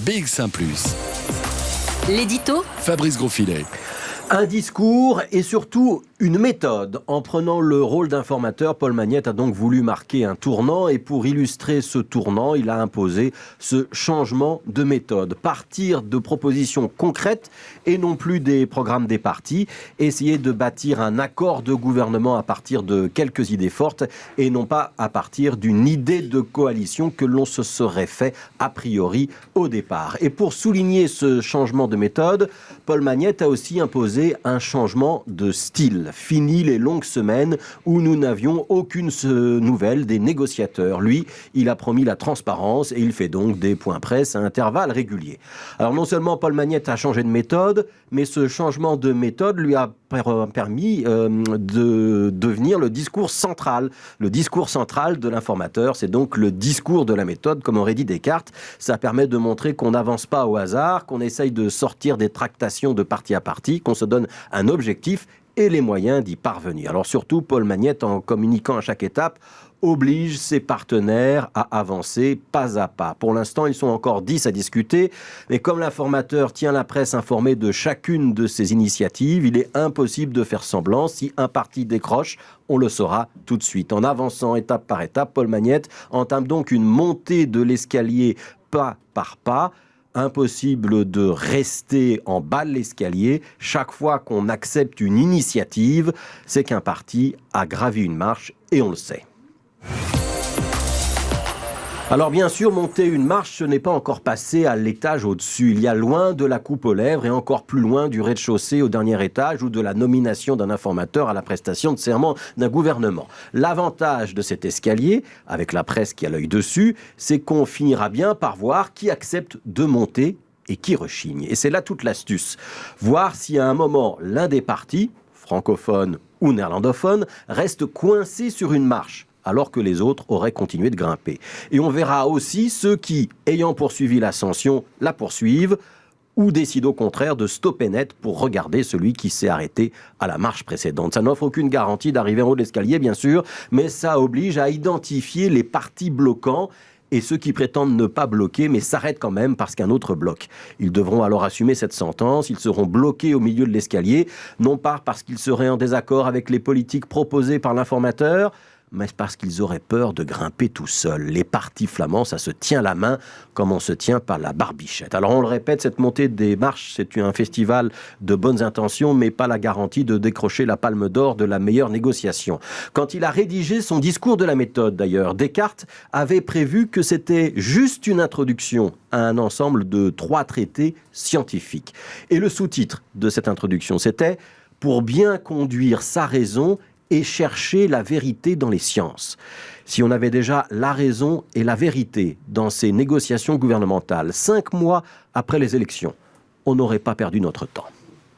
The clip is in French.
BX1 +. L'édito Fabrice Grosfilet. Un discours et surtout une méthode. En prenant le rôle d'informateur, Paul Magnette a donc voulu marquer un tournant et pour illustrer ce tournant, il a imposé ce changement de méthode. Partir de propositions concrètes et non plus des programmes des partis. Essayer de bâtir un accord de gouvernement à partir de quelques idées fortes et non pas à partir d'une idée de coalition que l'on se serait fait a priori au départ. Et pour souligner ce changement de méthode, Paul Magnette a aussi imposé un changement de style. Fini les longues semaines où nous n'avions aucune nouvelle des négociateurs. Lui, il a promis la transparence et il fait donc des points presse à intervalles réguliers. Alors non seulement Paul Magnette a changé de méthode, mais ce changement de méthode lui a permis de devenir le discours central. Le discours central de l'informateur, c'est donc le discours de la méthode, comme aurait dit Descartes. Ça permet de montrer qu'on n'avance pas au hasard, qu'on essaye de sortir des tractations de parti à parti, qu'on se donne un objectif et les moyens d'y parvenir. Alors surtout, Paul Magnette, en communiquant à chaque étape, oblige ses partenaires à avancer pas à pas. Pour l'instant, ils sont encore 10 à discuter, mais comme l'informateur tient la presse informée de chacune de ses initiatives, il est impossible de faire semblant. Si un parti décroche, on le saura tout de suite. En avançant étape par étape, Paul Magnette entame donc une montée de l'escalier pas par pas. Impossible de rester en bas de l'escalier. Chaque fois qu'on accepte une initiative, c'est qu'un parti a gravi une marche et on le sait. Alors bien sûr, monter une marche, ce n'est pas encore passer à l'étage au-dessus. Il y a loin de la coupe aux lèvres et encore plus loin du rez-de-chaussée au dernier étage ou de la nomination d'un informateur à la prestation de serment d'un gouvernement. L'avantage de cet escalier, avec la presse qui a l'œil dessus, c'est qu'on finira bien par voir qui accepte de monter et qui rechigne. Et c'est là toute l'astuce. Voir si à un moment, l'un des partis, francophone ou néerlandophone, reste coincé sur une marche, alors que les autres auraient continué de grimper. Et on verra aussi ceux qui, ayant poursuivi l'ascension, la poursuivent, ou décident au contraire de stopper net pour regarder celui qui s'est arrêté à la marche précédente. Ça n'offre aucune garantie d'arriver en haut de l'escalier, bien sûr, mais ça oblige à identifier les partis bloquants et ceux qui prétendent ne pas bloquer, mais s'arrêtent quand même parce qu'un autre bloque. Ils devront alors assumer cette sentence, ils seront bloqués au milieu de l'escalier, non pas parce qu'ils seraient en désaccord avec les politiques proposées par l'informateur, mais parce qu'ils auraient peur de grimper tout seuls. Les partis flamands, ça se tient la main comme on se tient par la barbichette. Alors on le répète, cette montée des marches, c'est un festival de bonnes intentions, mais pas la garantie de décrocher la palme d'or de la meilleure négociation. Quand il a rédigé son discours de la méthode, d'ailleurs, Descartes avait prévu que c'était juste une introduction à un ensemble de 3 traités scientifiques. Et le sous-titre de cette introduction, c'était « Pour bien conduire sa raison » et chercher la vérité dans les sciences. Si on avait déjà la raison et la vérité dans ces négociations gouvernementales, 5 mois après les élections, on n'aurait pas perdu notre temps.